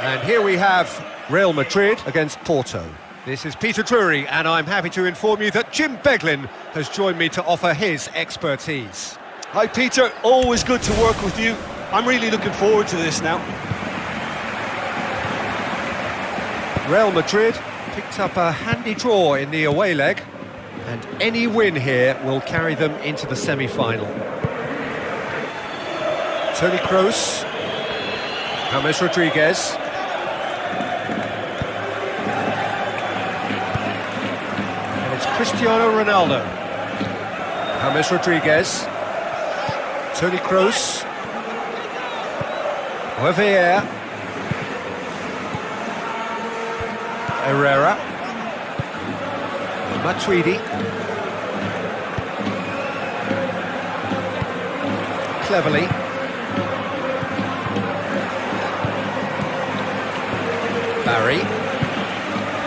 And here we have Real Madrid against Porto. This is Peter Drury, and I'm happy to inform you that Jim Beglin has joined me to offer his expertise. Hi Peter, always good to work with you. I'm really looking forward to this now. Real Madrid picked up a handy draw in the away leg, and any win here will carry them into the semi-final. Toni Kroos, James Rodriguez. And it's Cristiano Ronaldo. James Rodriguez. Toni Kroos. Olivier. Herrera. Matuidi. Cleverly. Barry.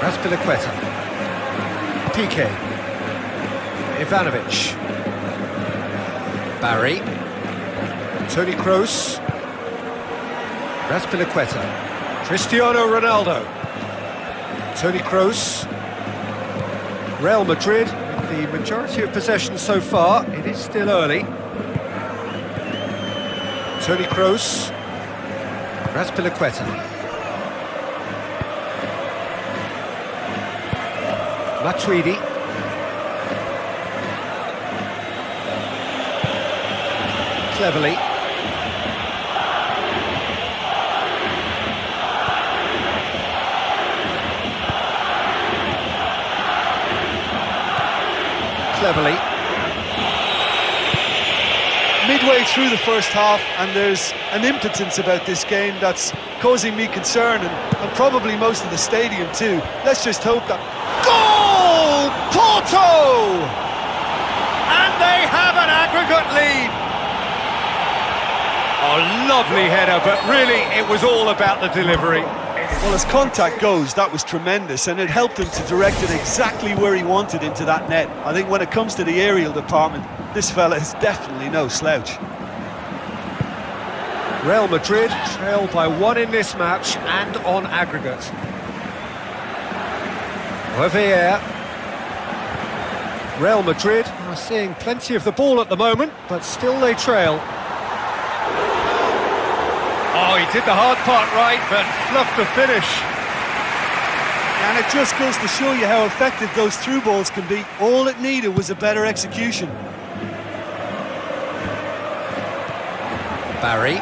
Azpilicueta. Piqué. Ivanovic. Barry. Toni Kroos. Azpilicueta. Cristiano Ronaldo. Toni Kroos. Real Madrid, with the majority of possession so far. It is still early. Toni Kroos. Azpilicueta. Matuidi. Cleverly. Cleverly. Midway through the first half, and there's an impotence about this game that's causing me concern, and probably most of the stadium too. Let's just hope that... Goal! Porto! And they have an aggregate lead. Oh, lovely header, but really it was all about the delivery. Well, as contact goes, that was tremendous, and it helped him to direct it exactly where he wanted into that net. I think when it comes to the aerial department, this fella is definitely no slouch. Real Madrid trail by 1 in this match and on aggregate. Olivier. Real Madrid are seeing plenty of the ball at the moment, but still they trail. Oh, he did the hard part right, but fluffed the finish. And it just goes to show you how effective those through balls can be. All it needed was a better execution. Barry.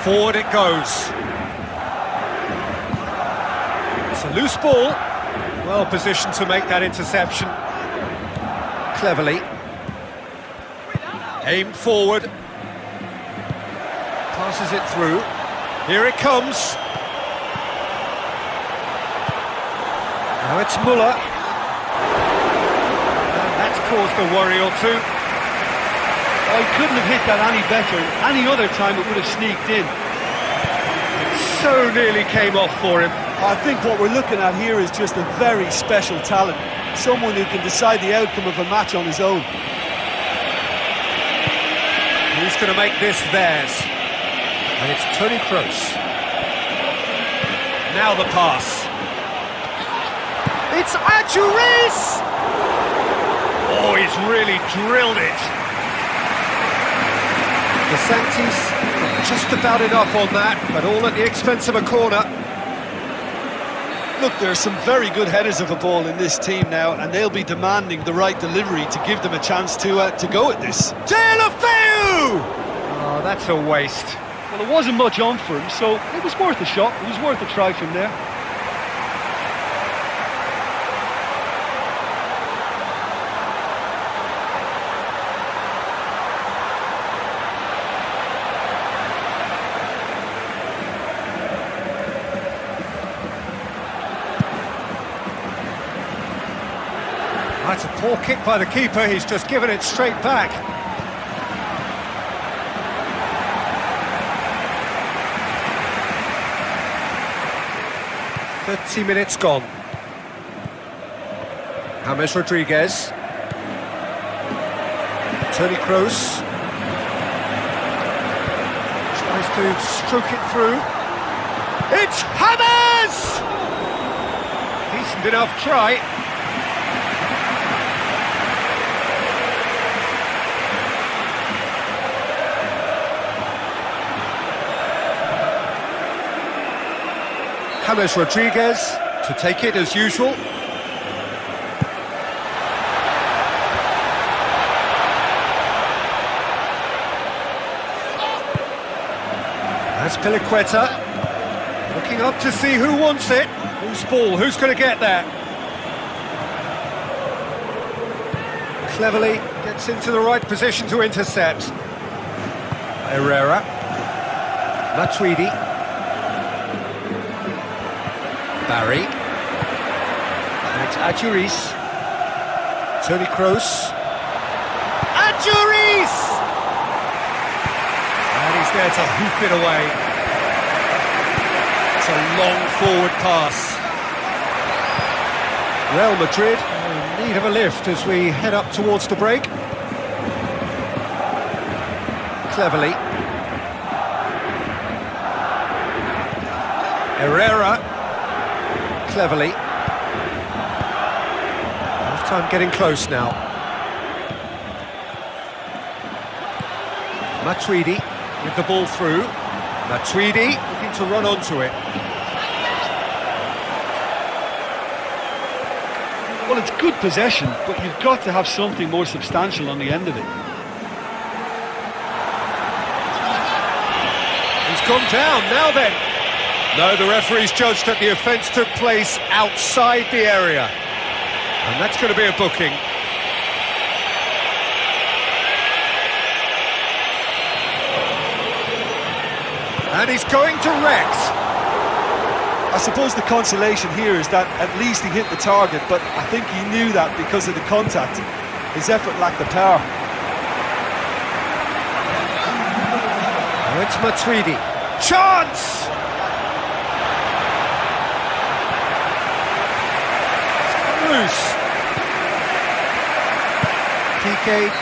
Forward it goes. It's a loose ball. Well positioned to make that interception. Cleverly. Aimed forward. Passes it through. Here it comes. Now it's Muller. And that's caused a worry or two. Oh, he couldn't have hit that any better. Any other time it would have sneaked in. It so nearly came off for him. I think what we're looking at here is just a very special talent. Someone who can decide the outcome of a match on his own. Who's going to make this theirs? And it's Toni Kroos. Now the pass. It's Adjuris! Oh, he's really drilled it. DeSantis got just about enough on that, but all at the expense of a corner. Look, there are some very good headers of a ball in this team now, and they'll be demanding the right delivery to give them a chance to go at this. Deulofeu! Oh, that's a waste. Well, it wasn't much on for him, so it was worth a shot. It was worth a try from there. That's a poor kick by the keeper. He's just given it straight back. 30 minutes gone. James Rodriguez. Toni Kroos. Tries to stroke it through. It's Hammers! Decent enough try. James Rodriguez to take it as usual. That's Piliqueta, looking up to see who wants it. Whose ball, who's going to get there? Cleverly gets into the right position to intercept. Herrera, Matuidi, Barry, and it's Adjuris, Toni Kroos, Adjuris! And he's there to hoof it away. It's a long forward pass. Real Madrid in need of a lift as we head up towards the break. Cleverly. Herrera. Cleverly. Half-time getting close now. Matuidi with the ball through. Matuidi looking to run onto it. Well, it's good possession, but you've got to have something more substantial on the end of it. He's gone down, now then. No, the referee's judged that the offence took place outside the area. And that's going to be a booking. And he's going direct. I suppose the consolation here is that at least he hit the target, but I think he knew that because of the contact. His effort lacked the power. Now it's Matuidi. Chance! Loose. PK.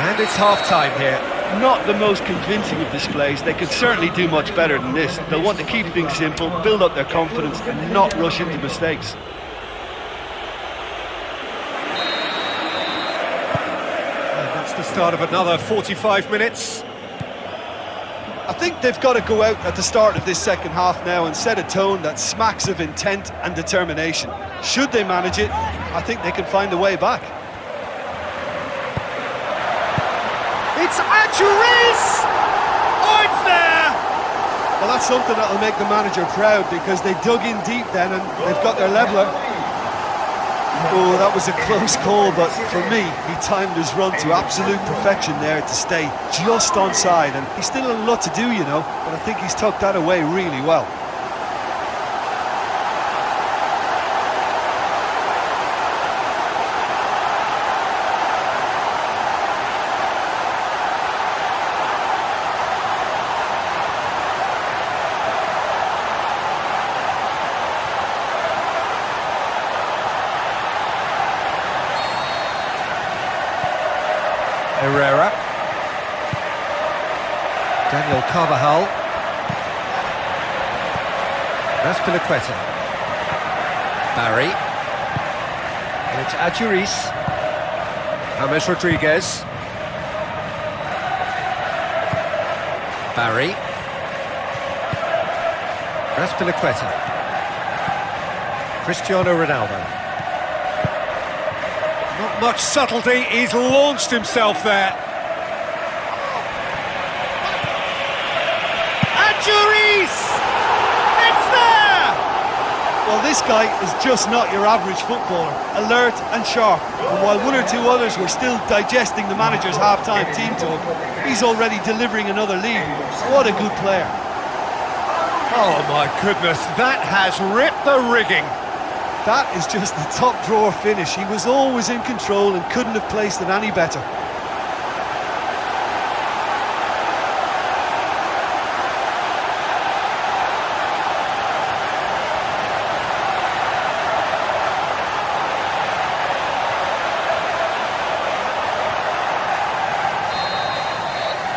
And it's half-time here. Not the most convincing of displays. They could certainly do much better than this. They'll want to keep things simple, build up their confidence and not rush into mistakes. And that's the start of another 45 minutes. I think they've got to go out at the start of this second half now and set a tone that smacks of intent and determination. Should they manage it, I think they can find a way back. It's Adjuris! Oh, it's there! Well, that's something that'll make the manager proud because they dug in deep then and they've got their leveller. Oh, that was a close call, but for me, he timed his run to absolute perfection there to stay just onside, and he's still a lot to do, you know, but I think he's tucked that away really well. Herrera. Daniel Carvajal. That's Piliqueta. Barry. And it's Adjuris. James Rodriguez. Barry. That's Piliqueta. Cristiano Ronaldo. Not much subtlety, he's launched himself there. Adjuris! It's there! Well, this guy is just not your average footballer, alert and sharp. And while one or two others were still digesting the manager's half-time team talk, he's already delivering another lead. What a good player. Oh my goodness, that has ripped the rigging. That is just the top drawer finish. He was always in control and couldn't have placed it any better.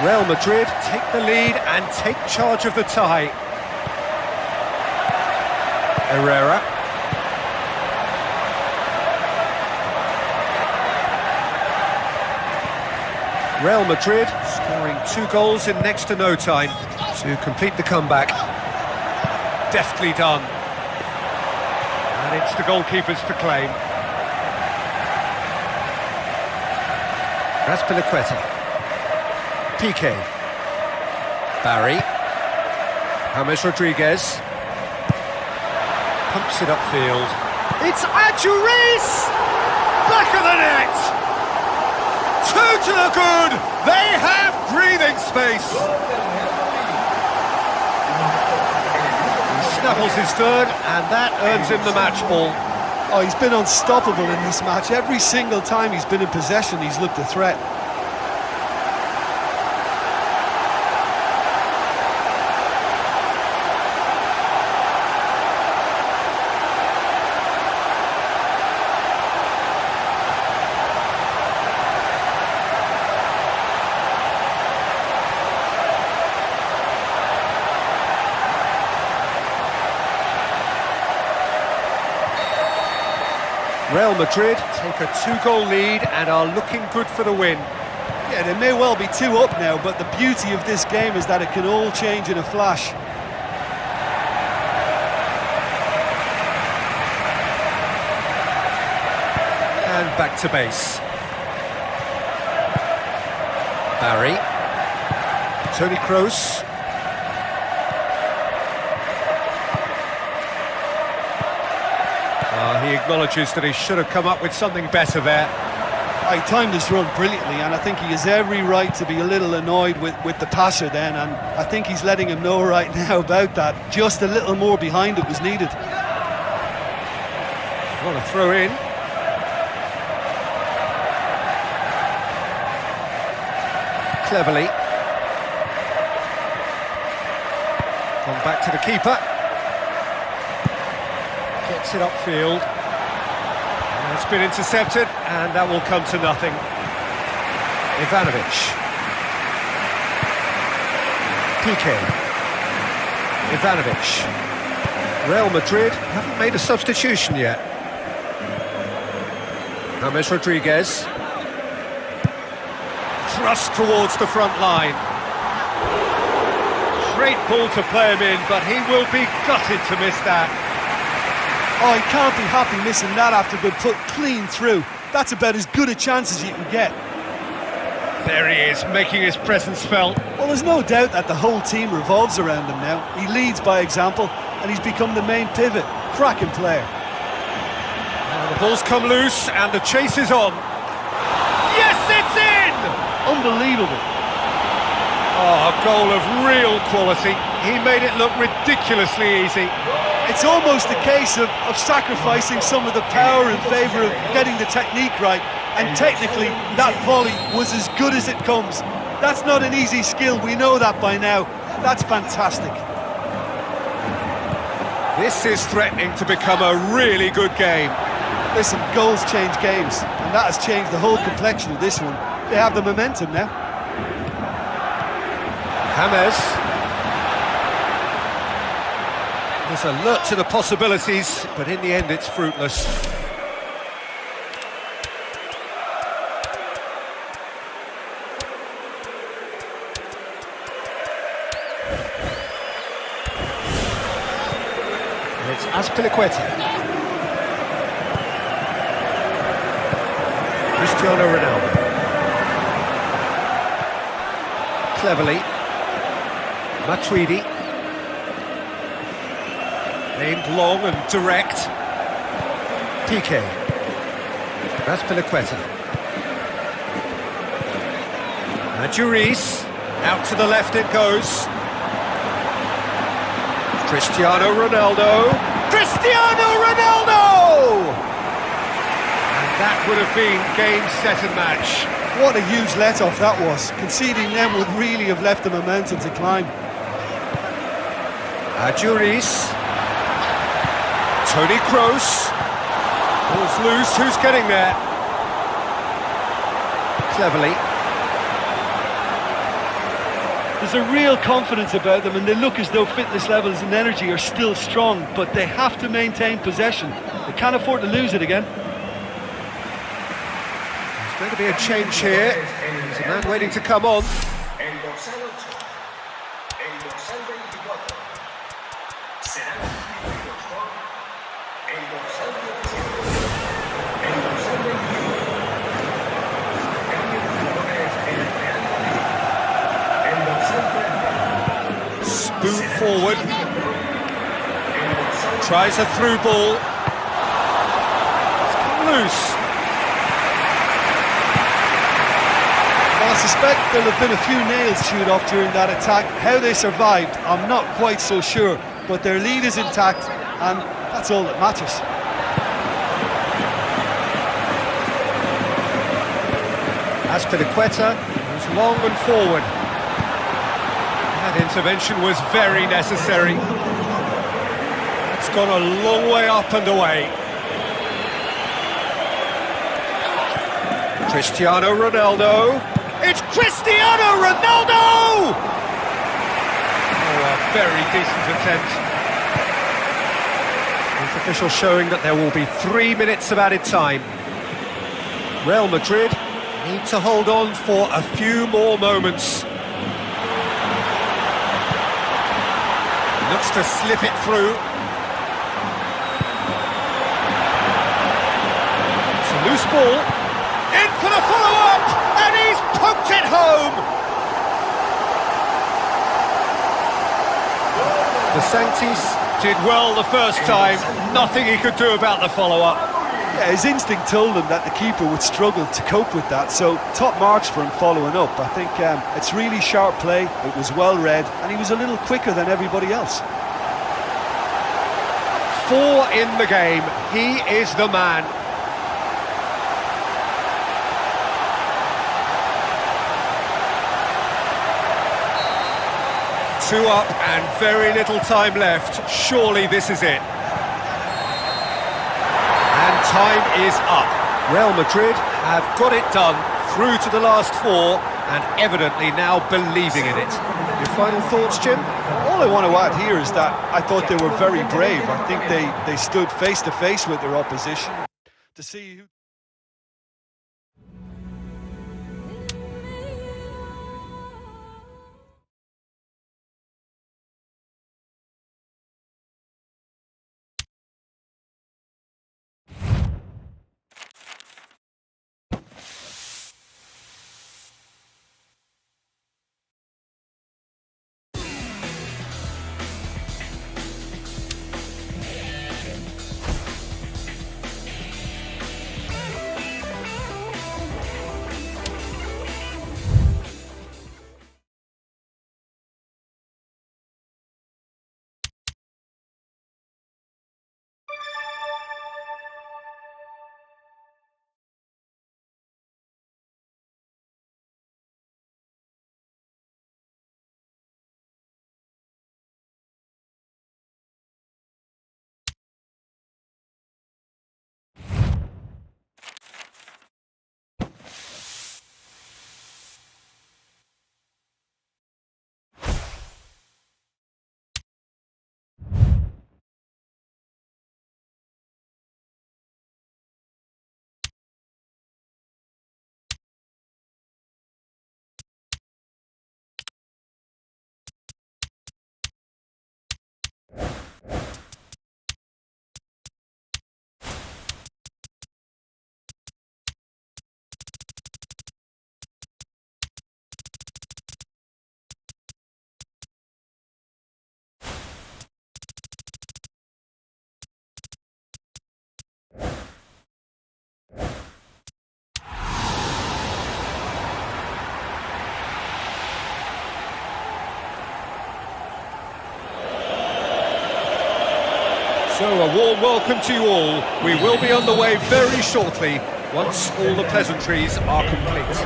Real Madrid take the lead and take charge of the tie. Herrera. Real Madrid scoring 2 goals in next to no time to complete the comeback. Deftly done. And it's the goalkeepers to claim. Azpilicueta. Piqué. Barry. James Rodriguez. Pumps it upfield. It's Adjuris! Back of the net! 2 to the good! They have breathing space! He snuffles his third, and that earns him the match ball. Oh, he's been unstoppable in this match. Every single time he's been in possession, he's looked a threat. Real Madrid take a 2-goal lead and are looking good for the win. Yeah, they may well be 2 up now, but the beauty of this game is that it can all change in a flash. And back to base. Barry. Toni Kroos. He acknowledges that he should have come up with something better there. He timed his run brilliantly, and I think he has every right to be a little annoyed with the passer then, and I think he's letting him know right now about that. Just a little more behind it was needed. Want to throw in. Cleverly. Gone back to the keeper. Gets it upfield. It's been intercepted, and that will come to nothing. Ivanovic. Piqué. Ivanovic. Real Madrid haven't made a substitution yet. James Rodriguez. Thrust towards the front line. Great ball to play him in, but he will be gutted to miss that. Oh, he can't be happy missing that after being put clean through. That's about as good a chance as you can get. There he is, making his presence felt. Well, there's no doubt that the whole team revolves around him now. He leads by example, and he's become the main pivot. Cracking player. Now the ball's come loose, and the chase is on. Yes, it's in! Unbelievable. Oh, a goal of real quality. He made it look ridiculously easy. It's almost a case of sacrificing some of the power in favour of getting the technique right, and technically that volley was as good as it comes. That's not an easy skill, we know that by now. That's fantastic. This is threatening to become a really good game. Listen, goals change games, and that has changed the whole complexion of this one. They have the momentum now. James. There's alert to the possibilities, but in the end it's fruitless. It's Azpilicueta. Cristiano Ronaldo. Cleverly. Matuidi. Aimed long and direct. Piqué. Azpilicueta. Adjuris. Out to the left it goes. Cristiano Ronaldo. Cristiano Ronaldo! And that would have been game, set and match. What a huge let-off that was. Conceding them would really have left the momentum to climb. Adjuris. Toni Kroos. Ball's loose, who's getting there? Cleverly. There's a real confidence about them, and they look as though fitness levels and energy are still strong, but they have to maintain possession. They can't afford to lose it again. There's going to be a change here. There's a man waiting to come on. Boot forward, tries a through ball, it's come loose. Well, I suspect there'll have been a few nails chewed off during that attack. How they survived, I'm not quite so sure, but their lead is intact, and that's all that matters. Azpilicueta was long and forward. That intervention was very necessary. It's gone a long way up and away. Cristiano Ronaldo. It's Cristiano Ronaldo! Oh, a very decent attempt. With officials showing that there will be 3 minutes of added time. Real Madrid need to hold on for a few more moments. Looks to slip it through. It's a loose ball. In for the follow-up! And he's poked it home! De Sanctis did well the first time. Nothing he could do about the follow-up. Yeah, his instinct told him that the keeper would struggle to cope with that, so top marks for him following up. I think it's really sharp play, it was well read, and he was a little quicker than everybody else. 4 in the game, he is the man. Two up and very little time left. Surely this is it. And time is up. Real Madrid have got it done through to the last 4 and evidently now believing in it. Your final thoughts, Jim? All I want to add here is that I thought they were very brave. I think they stood face to face with their opposition to see who... So a warm welcome to you all. We will be on the way very shortly once all the pleasantries are complete.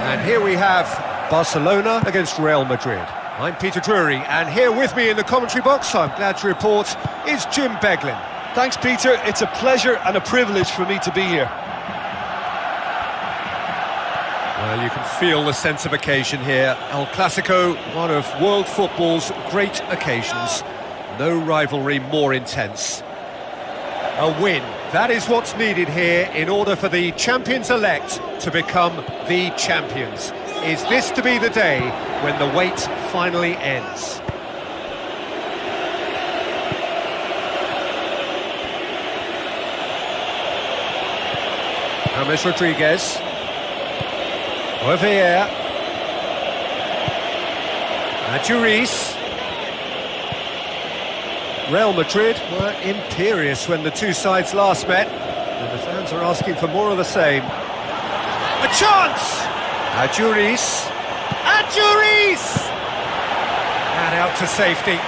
And here we have Barcelona against Real Madrid. I'm Peter Drury, and here with me in the commentary box, I'm glad to report, is Jim Beglin. Thanks, Peter. It's a pleasure and a privilege for me to be here. Well, you can feel the sense of occasion here. El Clasico, one of world football's great occasions. No rivalry more intense. A win, that is what's needed here in order for the champions-elect to become the champions. Is this to be the day when the wait finally ends? James Rodriguez. Olivier. Adjuris. Real Madrid were imperious when the two sides last met, and the fans are asking for more of the same. A chance! Adjuris. Adjuris! And out to safety.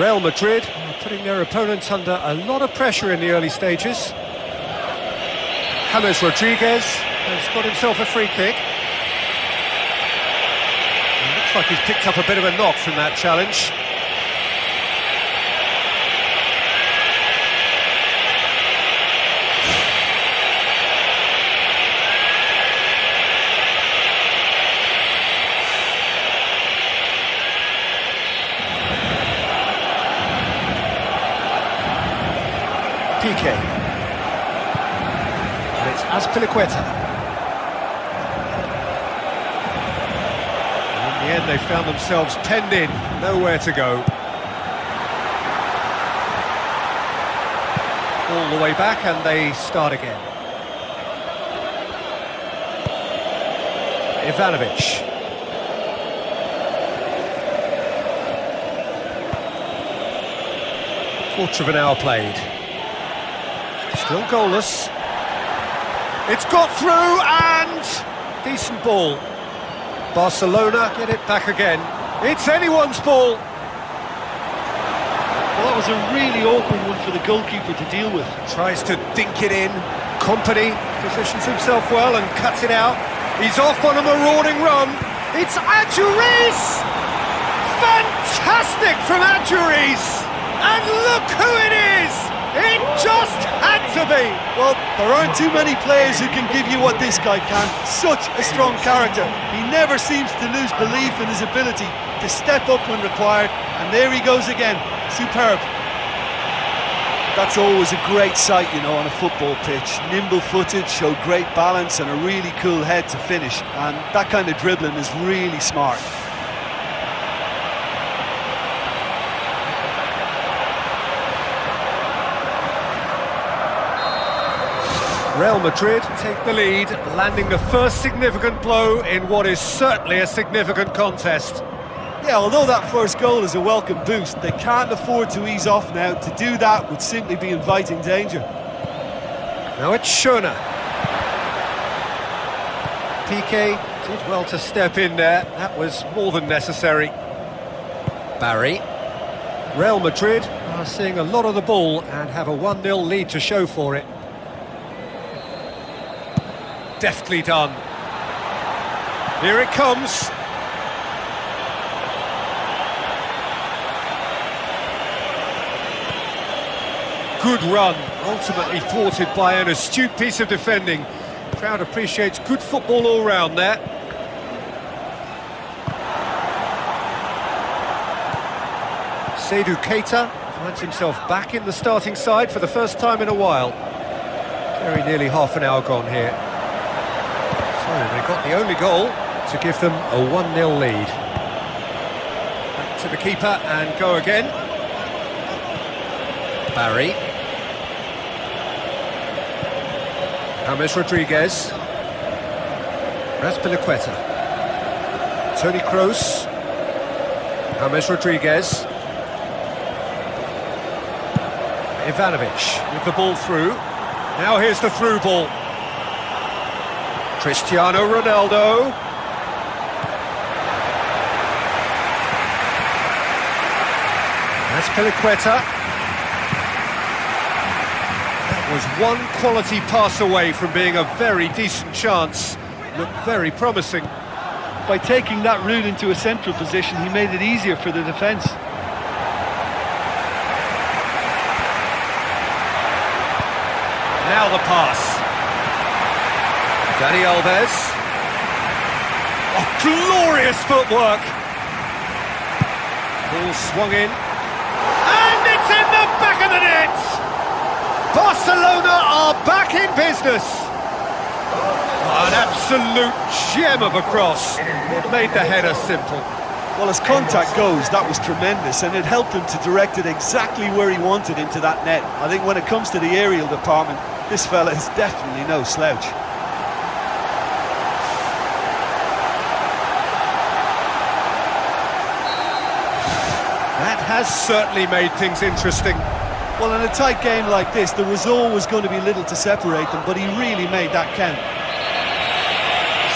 Real Madrid are putting their opponents under a lot of pressure in the early stages. James Rodriguez has got himself a free kick. It looks like he's picked up a bit of a knock from that challenge. Piqué. And it's Azpilicueta. In the end, they found themselves penned in, nowhere to go. All the way back, and they start again. Ivanovic. Quarter of an hour played. Still goalless. It's got through, and decent ball. Barcelona get it back again. It's anyone's ball. Well, that was a really awkward one for the goalkeeper to deal with. Tries to dink it in. Kompany positions himself well and cuts it out. He's off on a marauding run. It's Adjuris! Fantastic from Adjuris! And look who it is! It just had to be! Well, there aren't too many players who can give you what this guy can. Such a strong character. He never seems to lose belief in his ability to step up when required, and there he goes again. Superb. That's always a great sight, you know, on a football pitch. Nimble-footed, showed great balance and a really cool head to finish, and that kind of dribbling is really smart. Real Madrid take the lead, landing the first significant blow in what is certainly a significant contest. Yeah, although that first goal is a welcome boost, they can't afford to ease off now. To do that would simply be inviting danger. Now it's Schöne. Piqué did well to step in there. That was more than necessary. Barry. Real Madrid are seeing a lot of the ball and have a 1-0 lead to show for it. Deftly done. Here it comes. Good run, ultimately thwarted by an astute piece of defending. The crowd appreciates good football all round there. Seydou Keita finds himself back in the starting side for the first time in a while. Very nearly half an hour gone here. So they got the only goal to give them a 1-0 lead. Back to the keeper and go again. Barry. James Rodriguez. Azpilicueta. Toni Kroos. James Rodriguez. Ivanovic with the ball through. Now here's the through ball. Cristiano Ronaldo. Azpilicueta. That was one quality pass away from being a very decent chance. Looked very promising. By taking that route into a central position, he made it easier for the defence. Now the pass. Dani Alves. Oh, glorious footwork. Ball swung in. And it's in the back of the net! Barcelona are back in business. An absolute gem of a cross. It made the header simple. Well, as contact goes, that was tremendous, and it helped him to direct it exactly where he wanted into that net. I think when it comes to the aerial department, this fella is definitely no slouch. That has certainly made things interesting. Well, in a tight game like this, there was always going to be little to separate them, but he really made that count.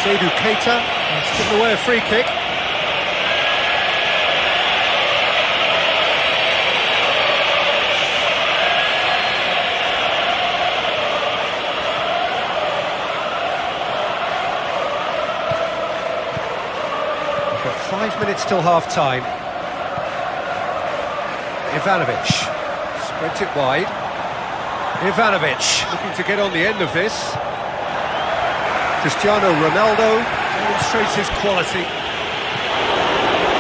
Seydou Keita has given away a free kick. We've got 5 minutes till half-time. Ivanovic spreads it wide. Ivanovic looking to get on the end of this. Cristiano Ronaldo demonstrates his quality.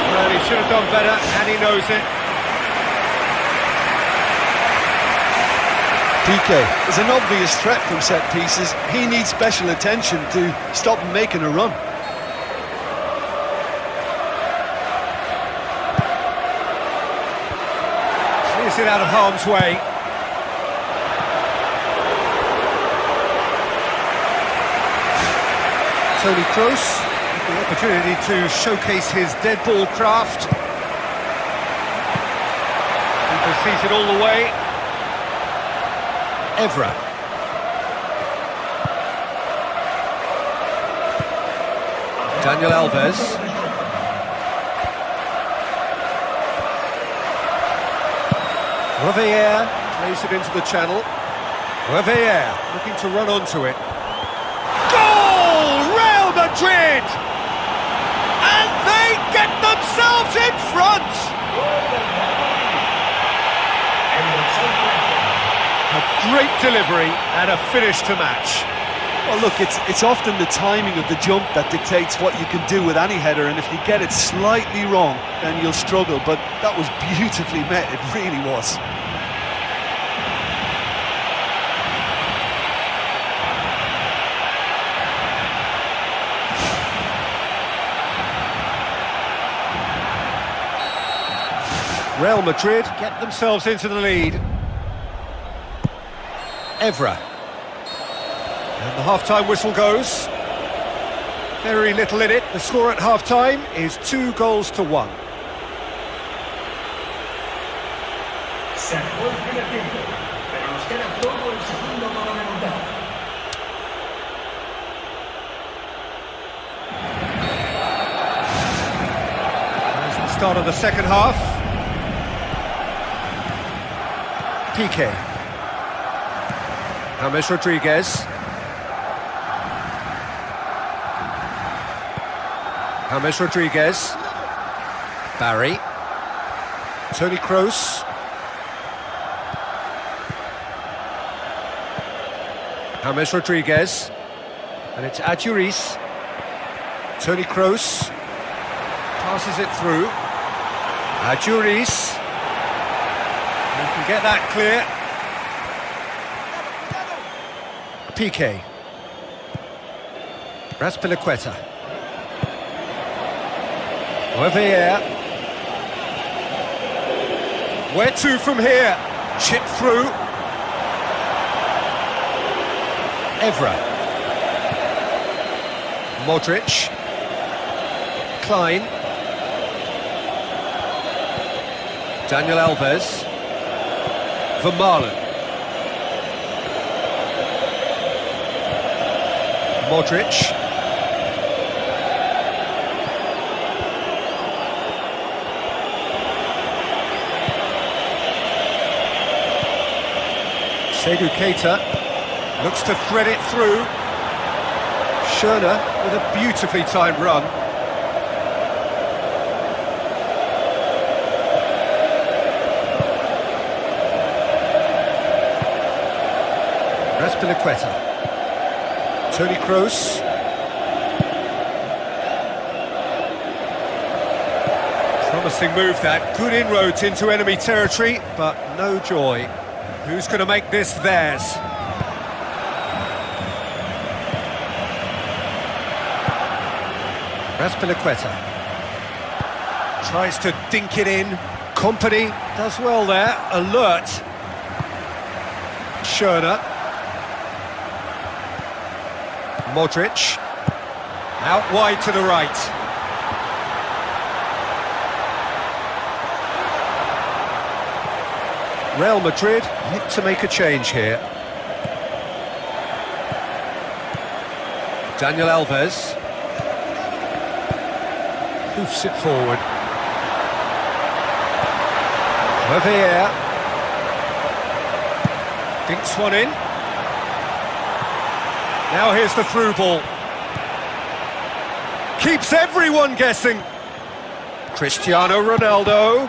Well, he should have done better, and he knows it. PK is an obvious threat from set pieces. He needs special attention to stop him making a run. Clears it out of harm's way. Toni Kroos, the opportunity to showcase his dead ball craft. He proceeds it all the way. Evra. Daniel Alves. Reveille plays it into the channel. Reveille looking to run onto it. Madrid! And they get themselves in front! A great delivery and a finish to match. Well, look, it's often the timing of the jump that dictates what you can do with any header, and if you get it slightly wrong, then you'll struggle, but that was beautifully met, it really was. Real Madrid get themselves into the lead. Evra. And the half-time whistle goes. Very little in it. The score at half-time is 2-1. Se acabó el primer tiempo, pero nos queda todo el segundo para remontar. There's the start of the second half. PK. James Rodriguez. James Rodriguez. Barry. Toni Kroos. James Rodriguez. And it's Adjuris. Toni Kroos. Passes it through. Adjuris. You can get that clear. PK. Raspilicueta. Reveille. Where to from here? Chip through. Evra. Modric. Klein. Daniel Alves. Vermaelen. Modric. Seydou Keita looks to thread it through. Schöne with a beautifully timed run. Raspilicueta. Toni Kroos. Promising move that. Good inroads into enemy territory, but no joy. Who's going to make this theirs? Raspilicueta tries to dink it in. Company does well there. Alert. Schöne. Modric. Out wide to the right. Real Madrid need to make a change here. Daniel Alves. Hoofs it forward. Javier. Dinks one in. Now here's the through ball. Keeps everyone guessing. Cristiano Ronaldo.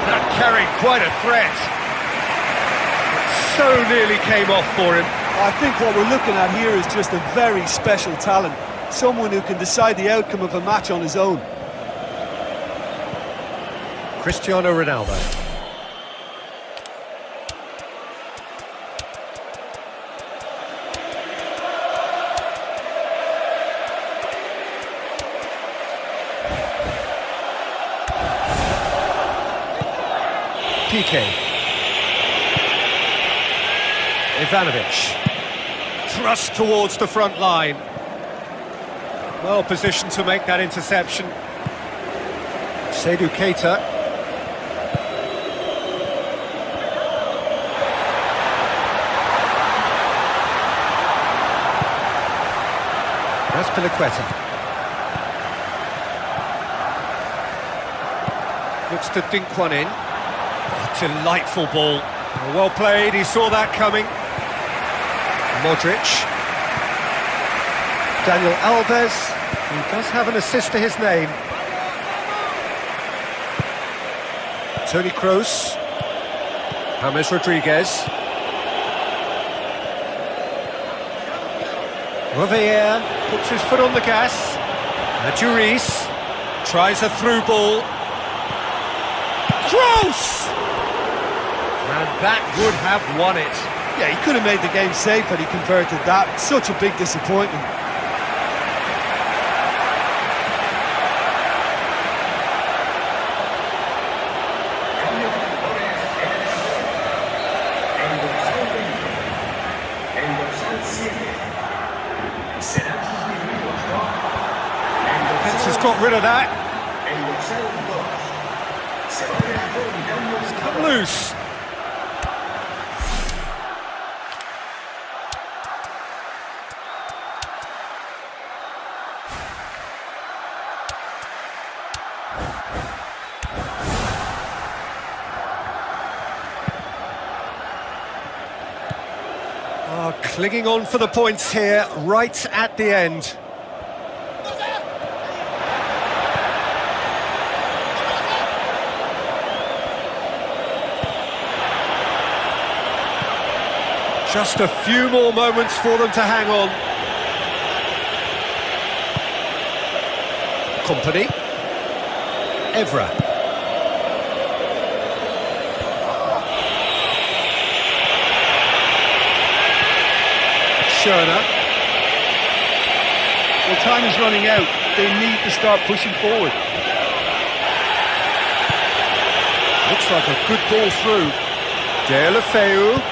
That carried quite a threat. It so nearly came off for him. I think what we're looking at here is just a very special talent. Someone who can decide the outcome of a match on his own. Cristiano Ronaldo. PK. Ivanovic. Thrust towards the front line. Well positioned to make that interception. Seydou Keita. Raspilicueta. Looks to dink one in. Delightful ball. Well played, he saw that coming. Modric. Daniel Alves. He does have an assist to his name. Toni Kroos. James Rodriguez. Javier puts his foot on the gas. Madrid tries a through ball. Kroos! And that would have won it. Yeah, he could have made the game safe had he converted that. Such a big disappointment. Defence has got rid of that. It's come loose. Clinging on for the points here, right at the end. Just a few more moments for them to hang on. Company. Evra. Schöne. Well, time is running out. They need to start pushing forward. Looks like a good ball through. Deulofeu.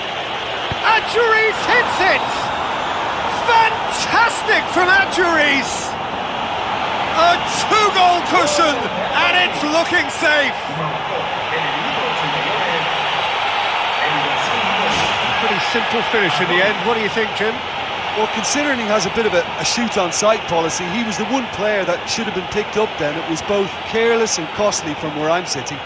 Adjuris hits it! Fantastic from Adjuris! A two-goal cushion, and it's looking safe! Pretty simple finish in the end. What do you think, Jim? Well, considering he has a bit of a shoot-on-sight policy, he was the one player that should have been picked up then. It was both careless and costly from where I'm sitting.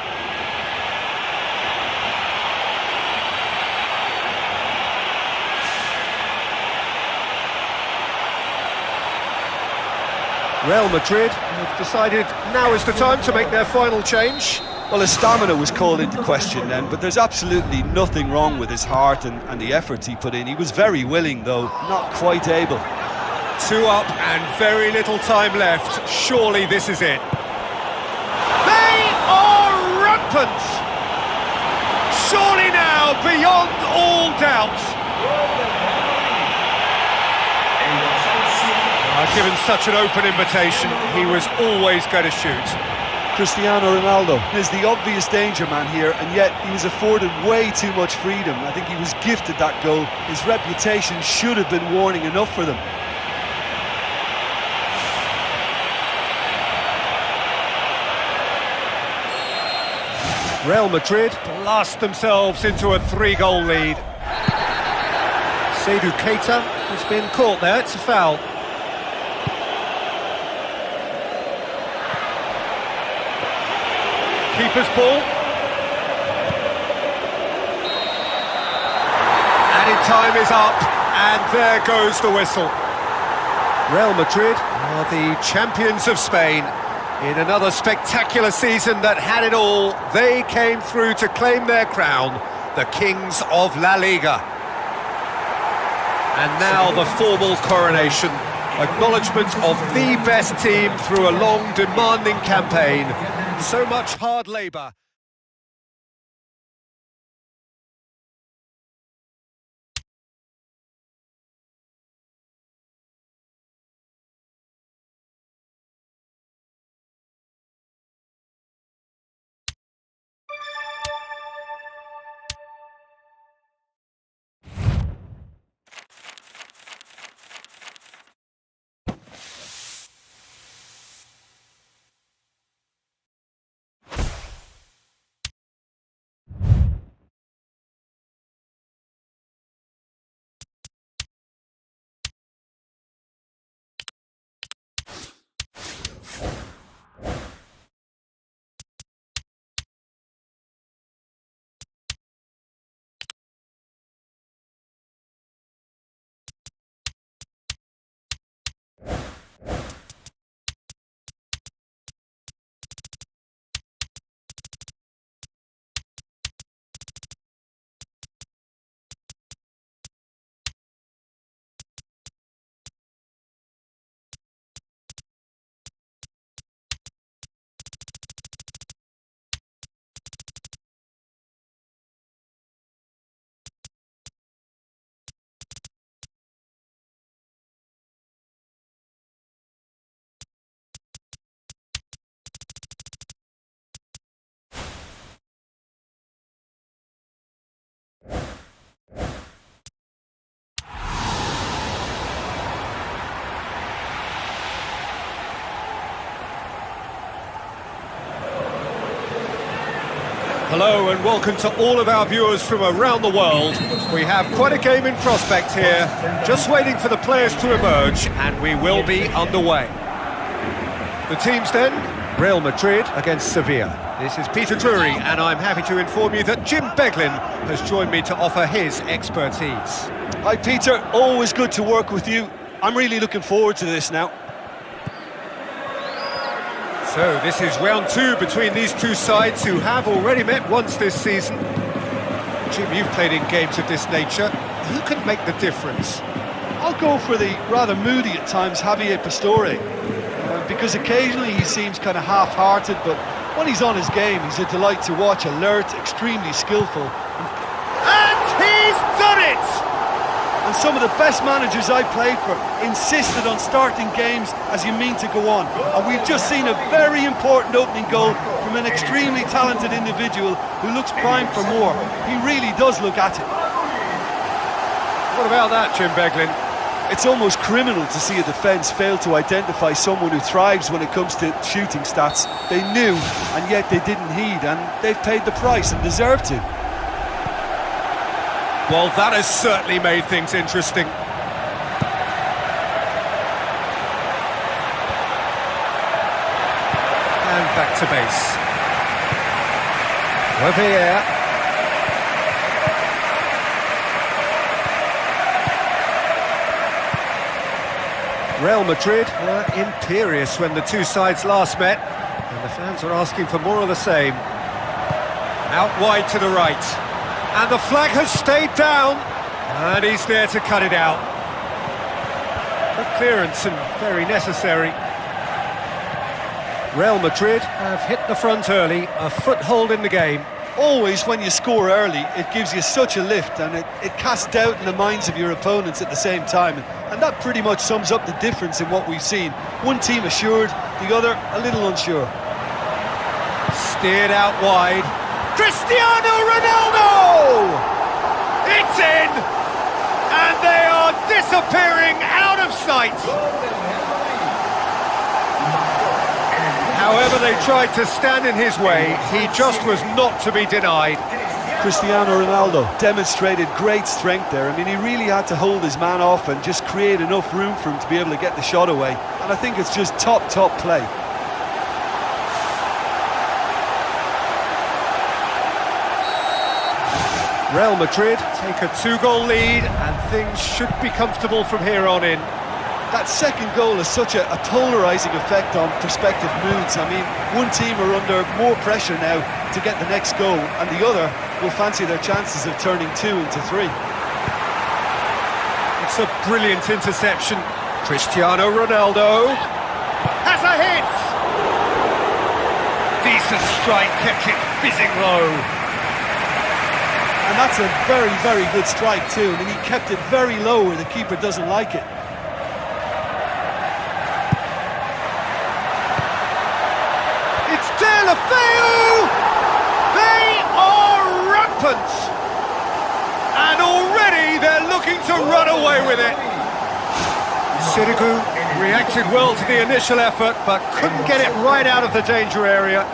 Real Madrid have decided now is the time to make their final change. Well, his stamina was called into question then, but there's absolutely nothing wrong with his heart and the efforts he put in. He was very willing, though, not quite able. 2 up and very little time left. Surely this is it. They are rampant! Surely now, beyond all doubt. Given such an open invitation, he was always going to shoot. Cristiano Ronaldo is the obvious danger man here, and yet he was afforded way too much freedom. I think he was gifted that goal. His reputation should have been warning enough for them. Real Madrid blast themselves into a 3-goal lead. Seydou Keita has been caught there, it's a foul. Keeper's ball. Added time is up, and there goes the whistle. Real Madrid are the champions of Spain. In another spectacular season that had it all, they came through to claim their crown, the kings of La Liga. And now the formal coronation. Acknowledgement of the best team through a long, demanding campaign. So much hard labour. Hello and welcome to all of our viewers from around the world. We have quite a game in prospect here, just waiting for the players to emerge, and we will be underway. The teams then, Real Madrid against Sevilla. This is Peter Drury, and I'm happy to inform you that Jim Beglin has joined me to offer his expertise. Hi Peter, always good to work with you. I'm really looking forward to this now. So this is round 2 between these two sides who have already met once this season. Jim, you've played in games of this nature. Who can make the difference? I'll go for the rather moody at times Javier Pastore, because occasionally he seems kind of half-hearted, but when he's on his game, he's a delight to watch, alert, extremely skillful. And he's done it! And some of the best managers I played for insisted on starting games as you mean to go on. And we've just seen a very important opening goal from an extremely talented individual who looks primed for more. He really does look at it. What about that, Jim Beglin? It's almost criminal to see a defence fail to identify someone who thrives when it comes to shooting stats. They knew, and yet they didn't heed, and they've paid the price and deserve to. Well, that has certainly made things interesting. And back to base. Javier. Real Madrid were imperious when the two sides last met, and the fans are asking for more of the same. Out wide to the right. And the flag has stayed down. And he's there to cut it out. Good clearance and very necessary. Real Madrid have hit the front early, a foothold in the game. Always when you score early, it gives you such a lift, and it casts doubt in the minds of your opponents at the same time. And that pretty much sums up the difference in what we've seen. One team assured, the other a little unsure. Steered out wide. Cristiano Ronaldo! It's in! And they are disappearing out of sight. However they tried to stand in his way, he just was not to be denied. Cristiano Ronaldo demonstrated great strength there. I mean, he really had to hold his man off and just create enough room for him to be able to get the shot away. And I think it's just top play. Real Madrid take a 2-goal lead and things should be comfortable from here on in. That second goal has such a polarising effect on prospective moods. I mean, one team are under more pressure now to get the next goal, and the other will fancy their chances of turning 2 into 3. It's a brilliant interception. Cristiano Ronaldo has a hit! Decent strike, kept it fizzing low. And that's a very good strike too. I mean, he kept it very low where the keeper doesn't like it. They are rampant, and already they're looking to run away with it. Sirigu reacted well to the initial effort, but couldn't get it right out of the danger area.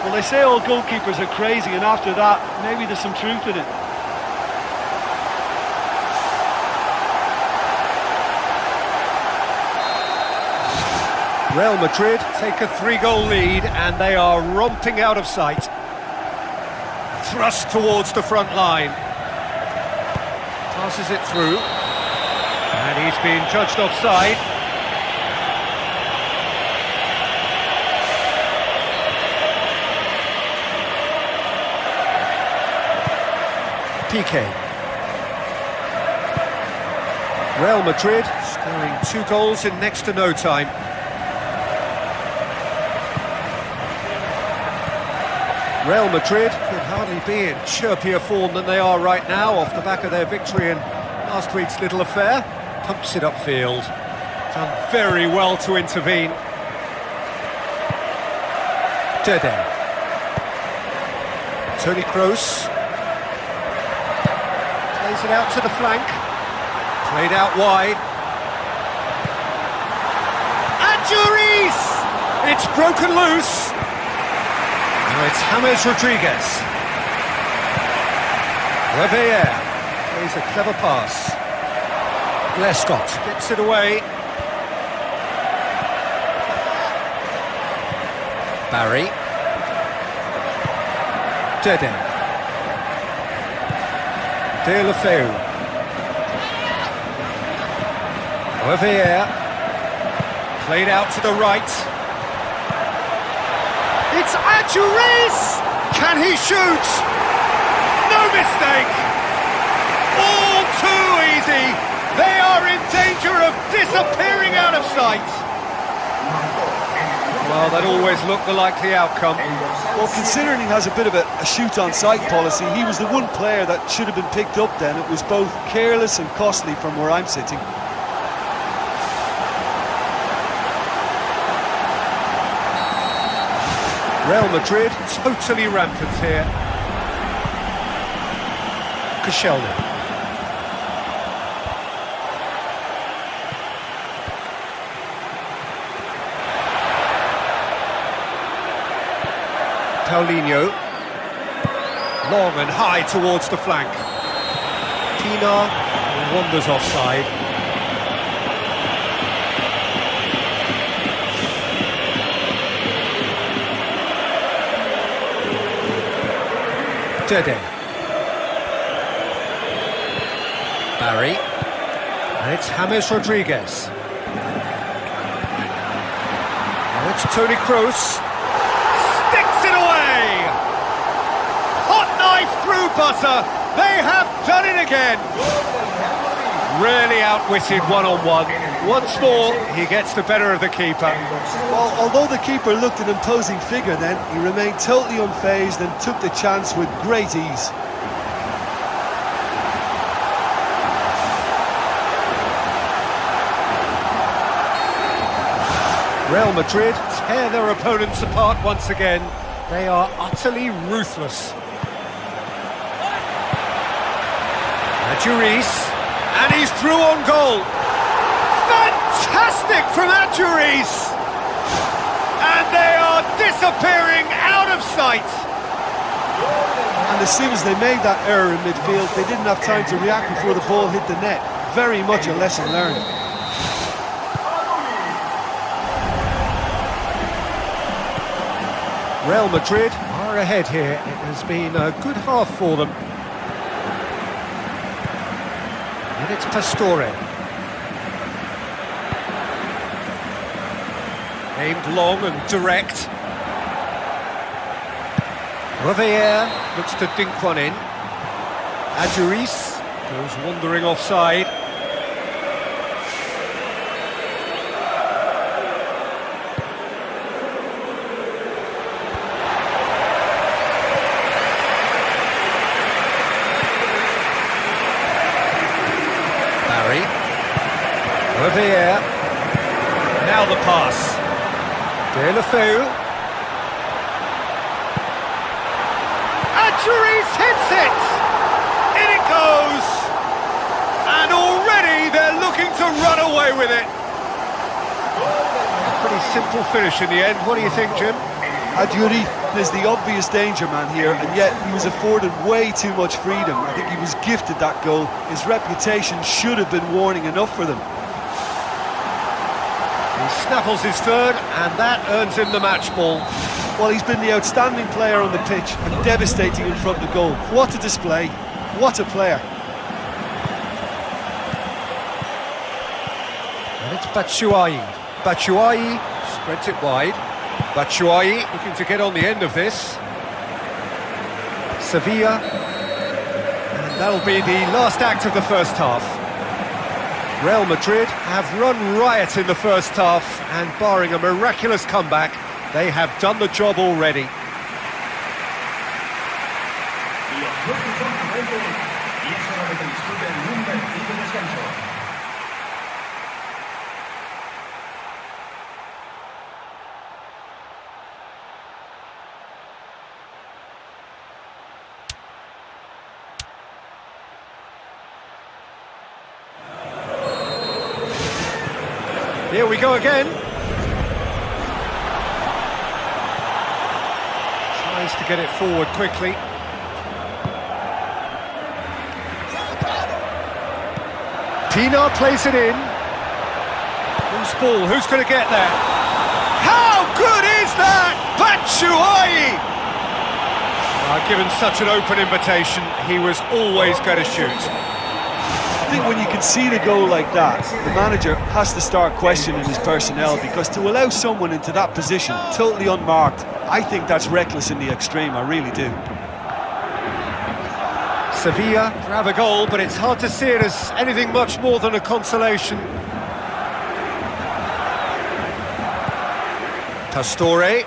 Well, they say all goalkeepers are crazy, and after that, maybe there's some truth in it. Real Madrid take a 3-goal lead and they are romping out of sight. Thrust towards the front line. Passes it through. And he's being judged offside. Piqué. Real Madrid scoring 2 goals in next to no time. Real Madrid could hardly be in chirpier form than they are right now off the back of their victory in last week's little affair. Pumps it upfield. Done very well to intervene. Dede. Toni Kroos. Plays it out to the flank. Played out wide. And Juris! It's broken loose. Now it's James Rodriguez. Reveille plays a clever pass. Lescott gets it away. Barry. Dede. Deulofeu. Reveille. Played out to the right. It's Juris! Can he shoot? No mistake! All too easy! They are in danger of disappearing out of sight! Well, that always looked the likely outcome. Well, considering he has a bit of a shoot-on-sight policy, he was the one player that should have been picked up then. It was both careless and costly from where I'm sitting. Real Madrid totally rampant here. Koscielny. Paulinho. Long and high towards the flank. Pina wanders offside. Dede. Barry. And it's James Rodriguez. Now it's Toni Kroos. Sticks it away! Hot through butter. They have done it again. Really outwitted one-on-one. Once more, he gets the better of the keeper. Well, although the keeper looked an imposing figure then, he remained totally unfazed and took the chance with great ease. Real Madrid tear their opponents apart once again. They are utterly ruthless. Madrid, and he's through on goal. Fantastic from Madrid! And they are disappearing out of sight. And as soon as they made that error in midfield, they didn't have time to react before the ball hit the net. Very much a lesson learned. Real Madrid are ahead here. It has been a good half for them. And it's Pastore. Aimed long and direct. Revier looks to dink one in. Adjuris goes wandering offside. Revier. Now the pass. De La Feu. Adjuris hits it! In it goes! And already they're looking to run away with it. A pretty simple finish in the end. What do you think, Jim? Adjuris is the obvious danger man here, and yet he was afforded way too much freedom. I think he was gifted that goal. His reputation should have been warning enough for them. He snaffles his third, and that earns him the match ball. Well, he's been the outstanding player on the pitch and devastating in front of the goal. What a display. What a player. And it's Batshuayi. Batshuayi spreads it wide. Batshuayi looking to get on the end of this. Sevilla. And that'll be the last act of the first half. Real Madrid have run riot in the first half, and barring a miraculous comeback, they have done the job already. Here we go again. Tries to get it forward quickly. Pina plays it in. Loose ball, who's going to get there? How good is that? Batshuayi! Given such an open invitation, he was always going to shoot. I think when you can see the goal like that, the manager has to start questioning his personnel, because to allow someone into that position, totally unmarked, I think that's reckless in the extreme, I really do. Sevilla grab a goal, but it's hard to see it as anything much more than a consolation. Pastore.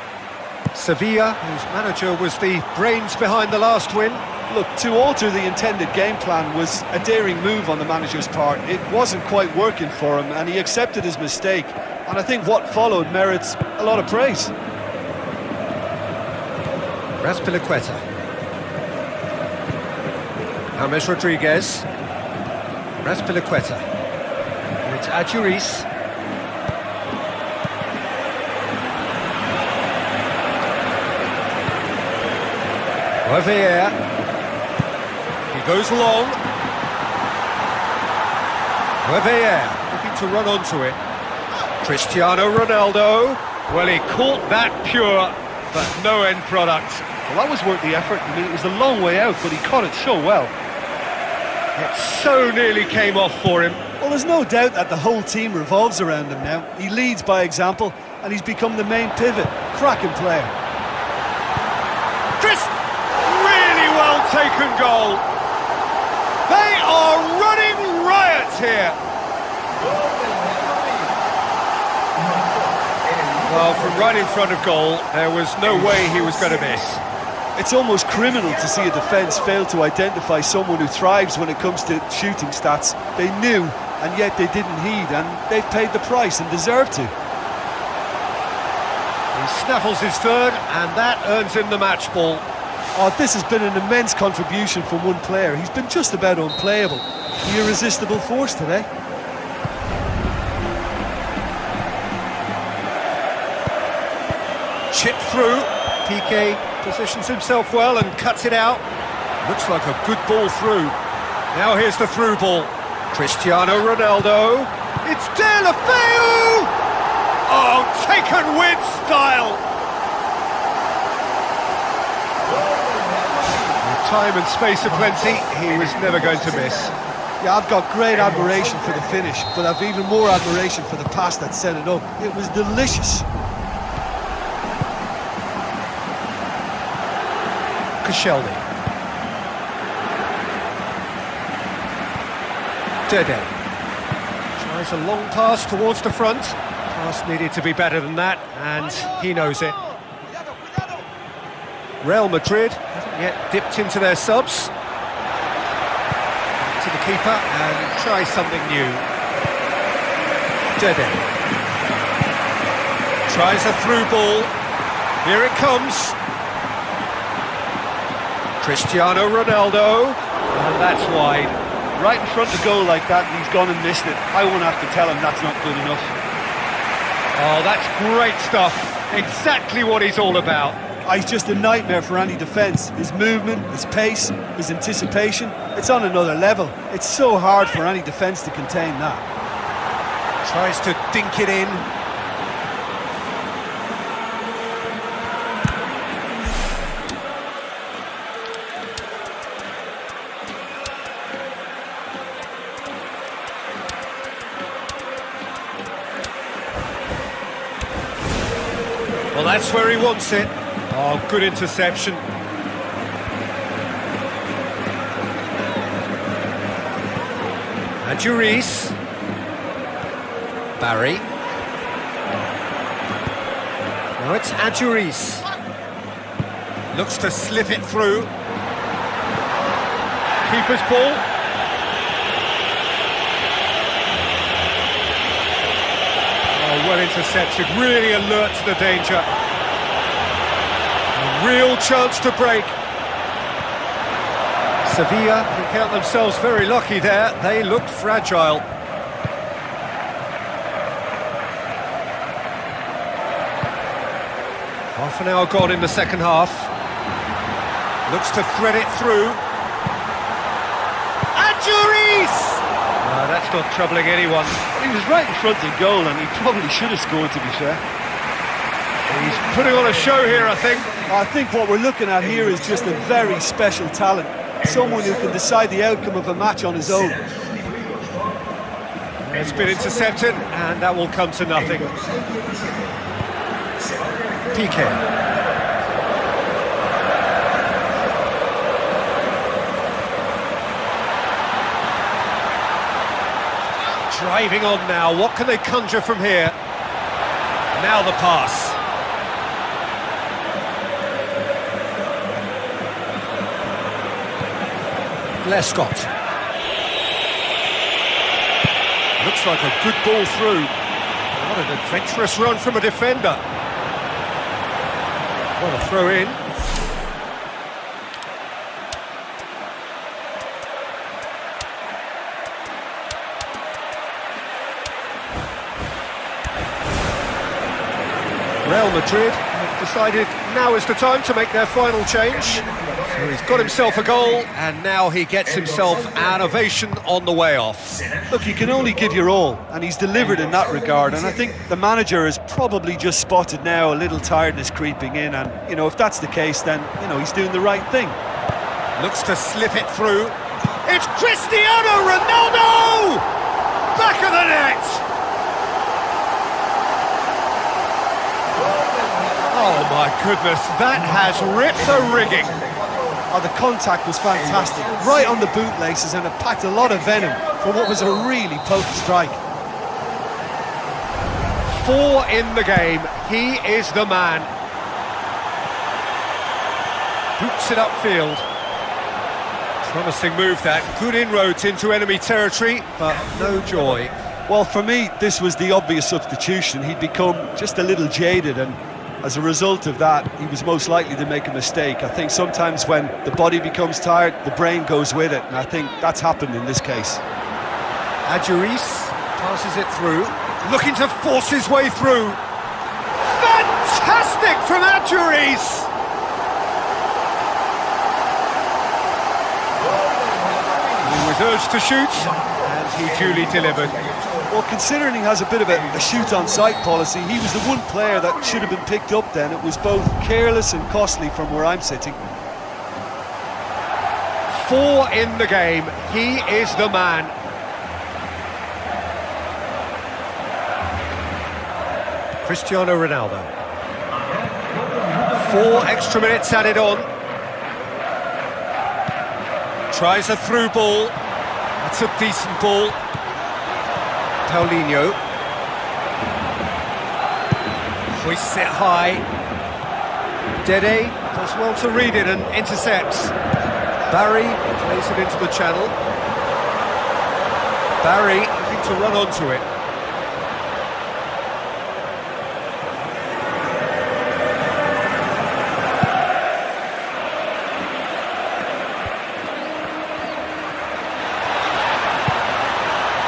Sevilla, whose manager was the brains behind the last win. Look, to alter the intended game plan was a daring move on the manager's part. It wasn't quite working for him, and he accepted his mistake. And I think what followed merits a lot of praise. Raspilicueta. James Rodriguez. Raspilicueta. And it's Adjuris. Revier. He goes long. Revier looking to run onto it. Cristiano Ronaldo. Well, he caught that pure, but no end product. Well, that was worth the effort. I mean, it was a long way out, but he caught it so well. It so nearly came off for him. Well, there's no doubt that the whole team revolves around him now. He leads by example, and he's become the main pivot. Cracking player. Chris, really well taken second goal. They are running riot here. Well, from right in front of goal, there was no way he was going to miss. It's almost criminal to see a defence fail to identify someone who thrives when it comes to shooting stats. They knew, and yet they didn't heed, and they've paid the price and deserve to. He snaffles his third, and that earns him the match ball. Oh, this has been an immense contribution from one player. He's been just about unplayable. The irresistible force today. Chip through. Piqué positions himself well and cuts it out. Looks like a good ball through. Now here's the through ball. Cristiano Ronaldo. It's De La Feu! Oh, taken with style! With time and space aplenty, he was never going to miss. Yeah, I've got great admiration for the finish, but I've even more admiration for the pass that set it up. It was delicious. Koscielny. Dede. Tries a long pass towards the front. Pass needed to be better than that, and he knows it. Real Madrid haven't yet dipped into their subs. Back to the keeper and try something new. Dede. Tries a through ball. Here it comes. Cristiano Ronaldo, and that's wide. Right in front of goal like that, and he's gone and missed it. I won't have to tell him that's not good enough. Oh, that's great stuff. Exactly what he's all about. He's just a nightmare for any defence. His movement, his pace, his anticipation, it's on another level. It's so hard for any defence to contain that. Tries to dink it in. Well, that's where he wants it. Oh, good interception. And Juris. Barry. Now it's Adjuris. Looks to slip it through. Keeper's ball. Oh, well intercepted, really alert to the danger. A real chance to break. Sevilla can count themselves very lucky there. They looked fragile. Half an hour gone in the second half. Looks to thread it through. Adjuris! No, that's not troubling anyone. He was right in front of goal, and he probably should have scored, to be fair. He's putting on a show here, I think. I think what we're looking at here is just a very special talent. Someone who can decide the outcome of a match on his own. It's been intercepted, and that will come to nothing. Piqué. Driving on now, what can they conjure from here? Now the pass. Lescott. Looks like a good ball through. What an adventurous run from a defender. What a throw in. Real Madrid have decided now is the time to make their final change. So he's got himself a goal, and now he gets himself an ovation on the way off. Look, you can only give your all, and he's delivered in that regard, and I think the manager has probably just spotted now a little tiredness creeping in, and, you know, if that's the case, then, you know, he's doing the right thing. Looks to slip it through. It's Cristiano Ronaldo! Back of the net! Oh my goodness, that has ripped the rigging. Oh, the contact was fantastic, right on the bootlaces, and it packed a lot of venom for what was a really potent strike. 4 in the game, he is the man. Boots it upfield. Promising move that, good inroads into enemy territory, but no joy. Well, for me, this was the obvious substitution. He'd become just a little jaded, and as a result of that, he was most likely to make a mistake. I think sometimes when the body becomes tired, the brain goes with it, and I think that's happened in this case. Adjuris passes it through, looking to force his way through. Fantastic from Adjuris! He was urged to shoot, and he duly delivered. Well, considering he has a bit of a shoot-on-sight policy, he was the one player that should have been picked up then. It was both careless and costly from where I'm sitting. 4 in the game, he is the man. Cristiano Ronaldo. 4 extra minutes added on. Tries a through ball. That's a decent ball. Paulinho. Hoists it high. Dede does well to read it and intercepts. Barry plays it into the channel. Barry looking to run onto it.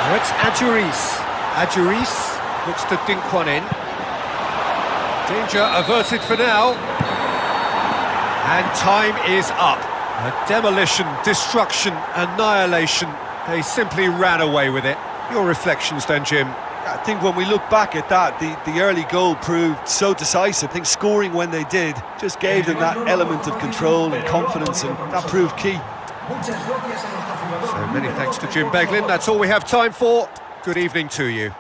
Now it's Adjuris. Adjuris looks to dink one in. Danger averted for now. And time is up. A demolition, destruction, annihilation. They simply ran away with it. Your reflections then, Jim? I think when we look back at that, the early goal proved so decisive. I think scoring when they did just gave them that element of control and confidence, and that proved key. So many thanks to Jim Beglin. That's all we have time for. Good evening to you.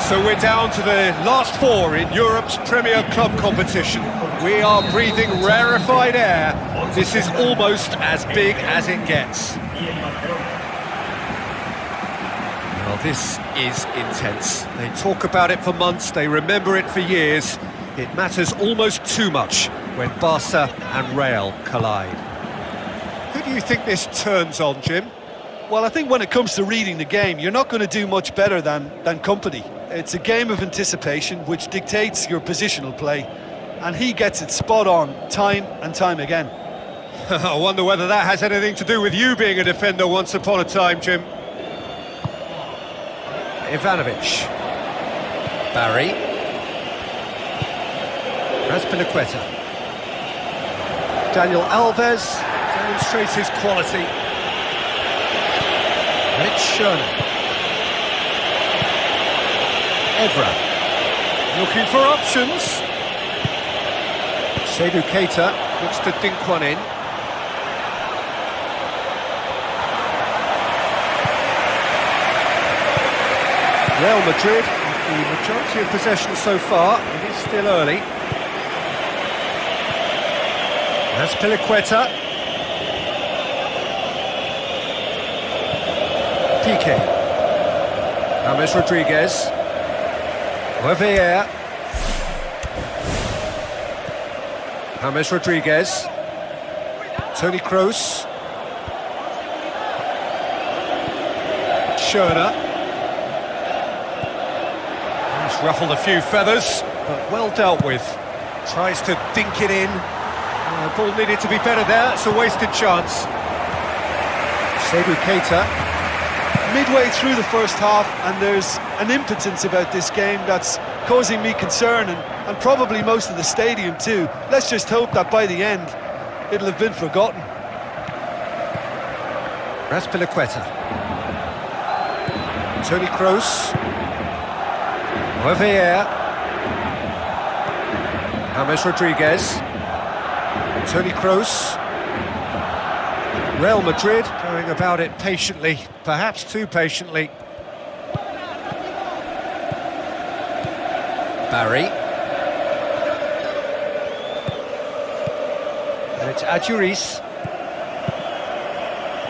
So we're down to the last 4 in Europe's Premier Club competition. We are breathing rarefied air. This is almost as big as it gets. Well, this is intense. They talk about it for months, they remember it for years. It matters almost too much when Barca and Real collide. Who do you think this turns on, Jim? Well, I think when it comes to reading the game, you're not going to do much better than company. It's a game of anticipation which dictates your positional play, and he gets it spot on time and time again. I wonder whether that has anything to do with you being a defender once upon a time, Jim. Ivanovic. Barry. Azpilicueta. Daniel Alves demonstrates his quality. And it's Schöne. Evra. Looking for options. Seydou Keita looks to dink one in. Real Madrid, with the majority of possession so far, it is still early. Azpilicueta. Piqué. James Rodriguez. Revier. James Rodriguez. Toni Kroos. Schöne. He's ruffled a few feathers, but well dealt with. Tries to dink it in. Ball needed to be better there, it's a wasted chance. Seydou Keita. Midway through the first half, and there's an impotence about this game that's causing me concern, and probably most of the stadium too. Let's just hope that by the end it'll have been forgotten. Raspilicueta. Toni Kroos. Revier. James Rodriguez. Toni Kroos. Real Madrid going about it patiently, perhaps too patiently. Barry. And it's Adjuris.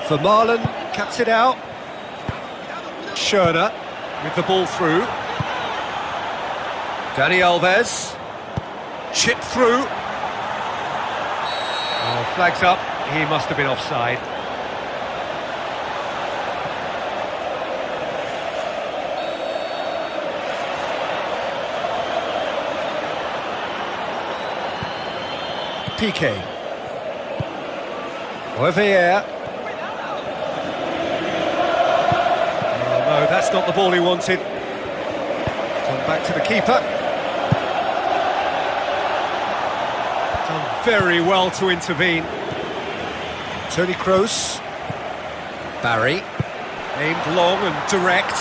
Vermaelen cuts it out. Schöne with the ball through. Dani Alves. Chipped through. Oh, flags up. He must have been offside. Piqué. Revier. Oh no, that's not the ball he wanted. Come back to the keeper. Done very well to intervene. Toni Kroos. Barry. Aimed long and direct.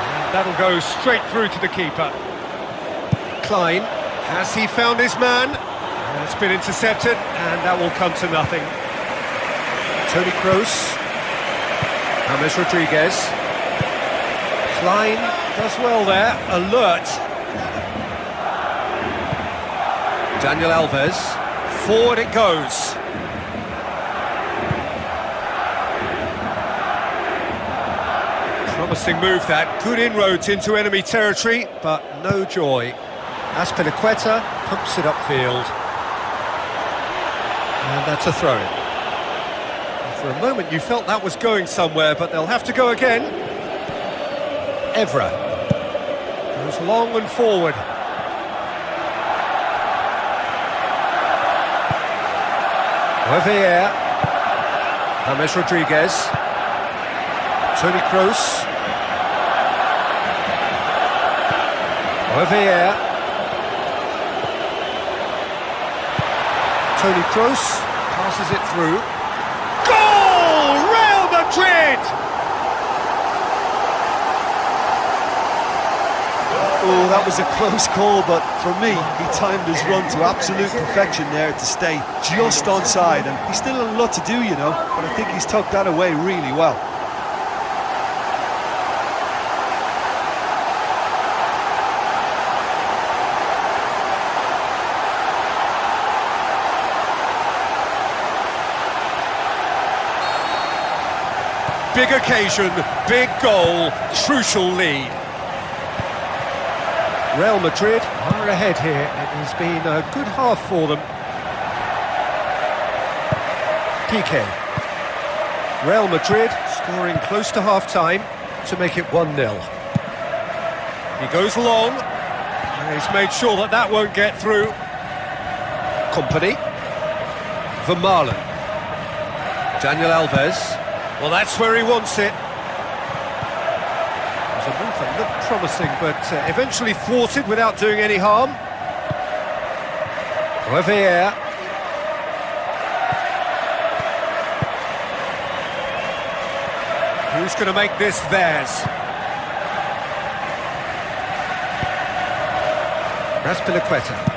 And that'll go straight through to the keeper. Klein. Has he found his man? It's been intercepted, and that will come to nothing. Toni Kroos. James Rodriguez. Klein does well there. Alert. Daniel Alves. Forward it goes. Promising move that. Good inroads into enemy territory, but no joy. Azpilicueta pumps it upfield. And that's a throw-in. For a moment you felt that was going somewhere, but they'll have to go again. Evra goes long and forward. Revier. James Rodriguez. Toni Kroos. Revier. Toni Kroos passes it through. Goal! Real Madrid! Oh, that was a close call, but for me, he timed his run to absolute perfection there to stay just onside, and he's still a lot to do, you know, but I think he's tucked that away really well. Big occasion, big goal, crucial lead. Real Madrid are ahead here. It has been a good half for them. Piqué. Real Madrid scoring close to half-time to make it 1-0. He goes long, and he's made sure that that won't get through. Company. Vermaelen. Daniel Alves. Well, that's where he wants it. It was a move that looked promising, but eventually thwarted without doing any harm. Revier. Who's going to make this theirs? Raspilicueta.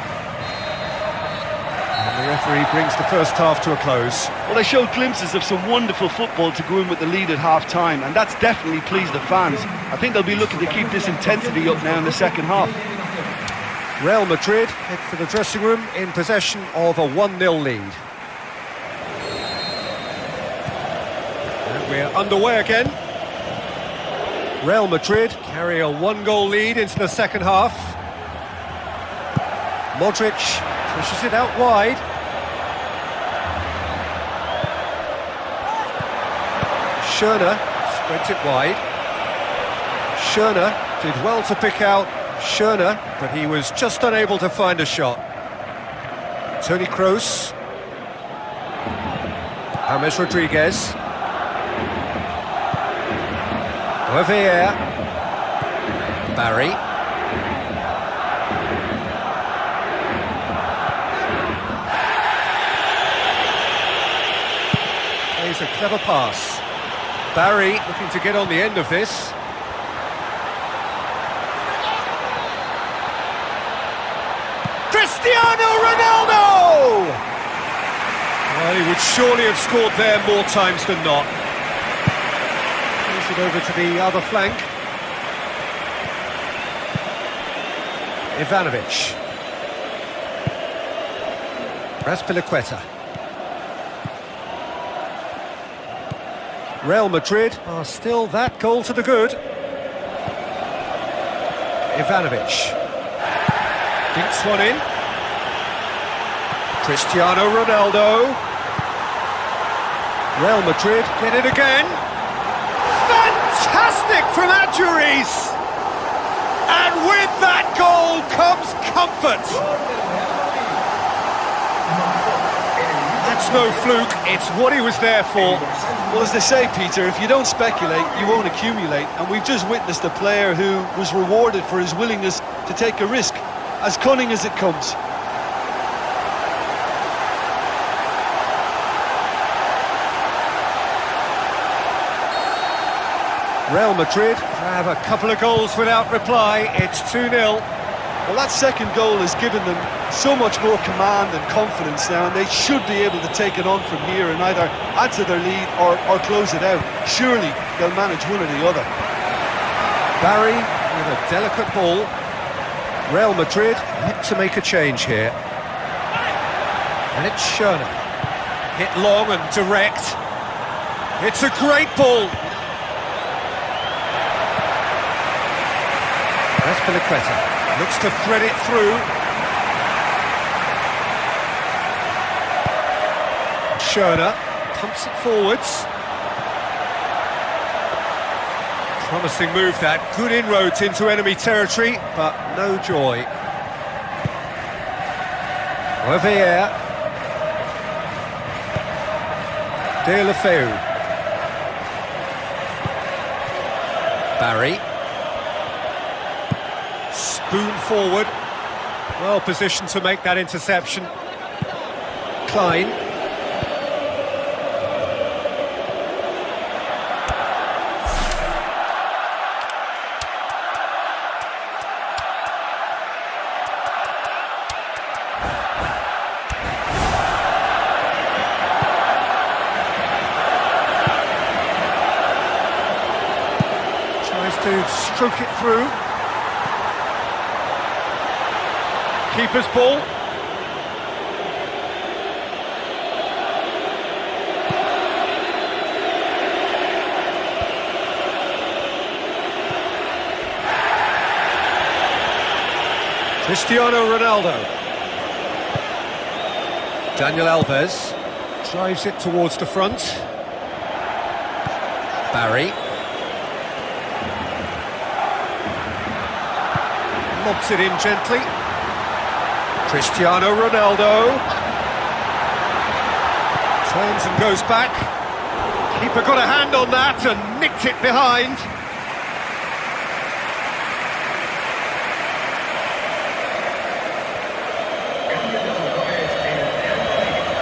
The referee brings the first half to a close. Well, they showed glimpses of some wonderful football to go in with the lead at half-time, and that's definitely pleased the fans. I think they'll be looking to keep this intensity up now in the second half. Real Madrid head for the dressing room in possession of a 1-0 lead. And we're underway again. Real Madrid carry a one-goal lead into the second half. Modric pushes it out wide. Schöner spreads it wide. Schöner did well to pick out Schöner, but he was just unable to find a shot. Toni Kroos. James Rodriguez. Javier. Barry. Plays a clever pass. Barry looking to get on the end of this. Cristiano Ronaldo! Well, he would surely have scored there more times than not. Plays it over to the other flank. Ivanovic. Raspilicueta. Real Madrid are still that goal to the good. Ivanovic. Dinks one in. Cristiano Ronaldo. Real Madrid get it again. Fantastic from Adjuris! And with that goal comes comfort. That's no fluke, it's what he was there for. Well, as they say, Peter, if you don't speculate, you won't accumulate. And we've just witnessed a player who was rewarded for his willingness to take a risk, as cunning as it comes. Real Madrid have a couple of goals without reply. It's 2-0. Well, that second goal has given them so much more command and confidence now, and they should be able to take it on from here and either add to their lead or close it out. Surely they'll manage one or the other. Barry with a delicate ball. Real Madrid need to make a change here. And it's Schöner. Hit long and direct. It's a great ball. Raspilicueta looks to thread it through. Schöner pumps it forwards. Promising move that, good inroads into enemy territory, but no joy. Javier. De La Feu. Barry. Spoon forward. Well positioned to make that interception. Klein. Tries to stroke it through. Keeper's ball. Cristiano Ronaldo. Daniel Alves drives it towards the front. Barry. Lobs it in gently. Cristiano Ronaldo turns and goes back. Keeper got a hand on that and nicked it behind.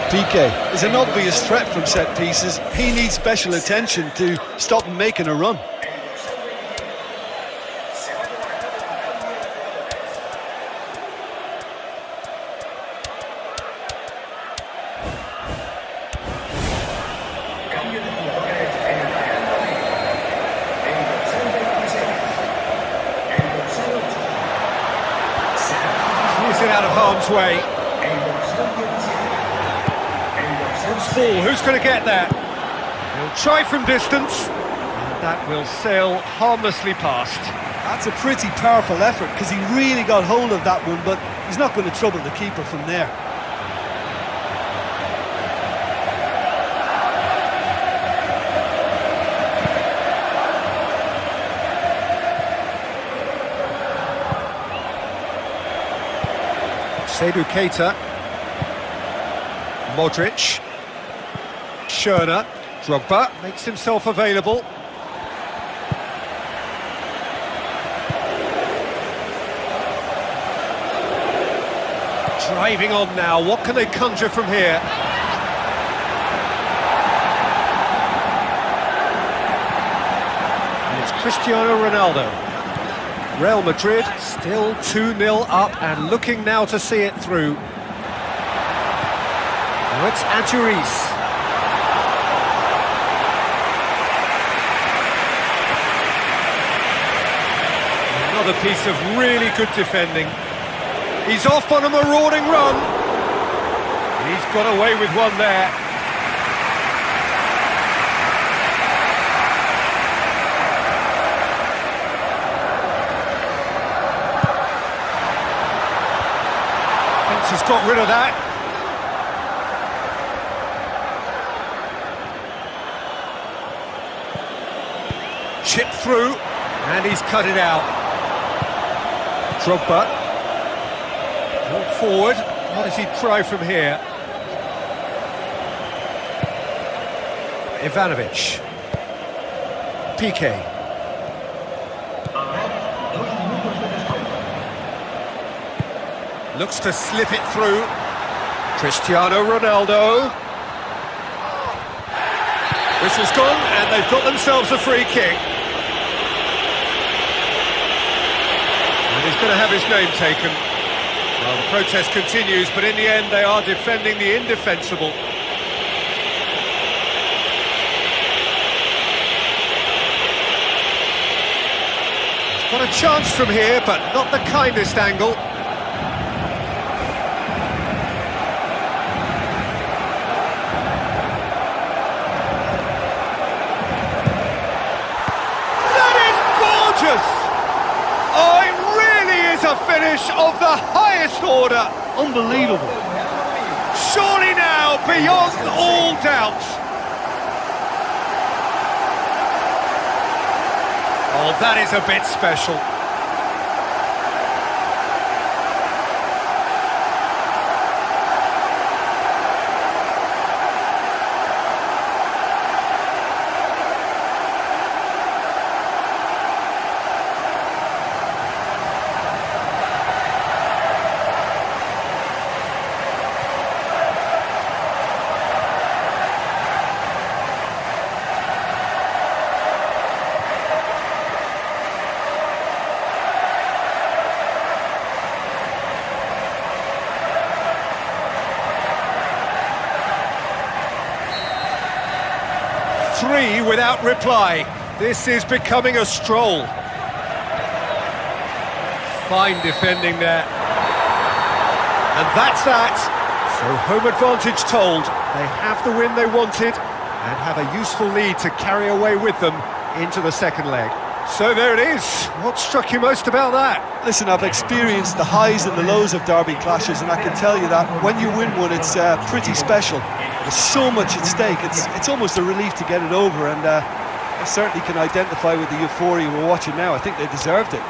PK is an obvious threat from set pieces. He needs special attention to stop him making a run. He's it out of harm's way. Ball, who's going to get that? He'll Try from distance. And that will sail harmlessly past. That's a pretty powerful effort because he really got hold of that one, but he's not going to trouble the keeper from there. Seydou Keita, Modric, Schöner, Drogba makes himself available. Driving on now, what can they conjure from here? And it's Cristiano Ronaldo. Real Madrid still 2-0 up and looking now to see it through. Now it's Adjuris. Another piece of really good defending. He's off on a marauding run. He's got away with one there. Has got rid of that. Chip through, and he's cut it out. Drogba. Walk forward. What does he try from here? Ivanovic. Piqué. Looks to slip it through. Cristiano Ronaldo. Whistle's gone, and they've got themselves a free kick. And he's going to have his name taken. Well, the protest continues, but in the end they are defending the indefensible. He's got a chance from here, but not the kindest angle. Oh, it really is a finish of the highest order. Unbelievable. Surely now, beyond all doubt. Oh, that is a bit special. Three without reply. This is becoming a stroll. Fine defending there. And that's that. So home advantage told. They have the win they wanted and have a useful lead to carry away with them into the second leg. So there it is. What struck you most about that? Listen, I've experienced the highs and the lows of derby clashes, and I can tell you that when you win one, it's pretty special. There's so much at stake. It's almost a relief to get it over, and I certainly can identify with the euphoria we're watching now. I think they deserved it.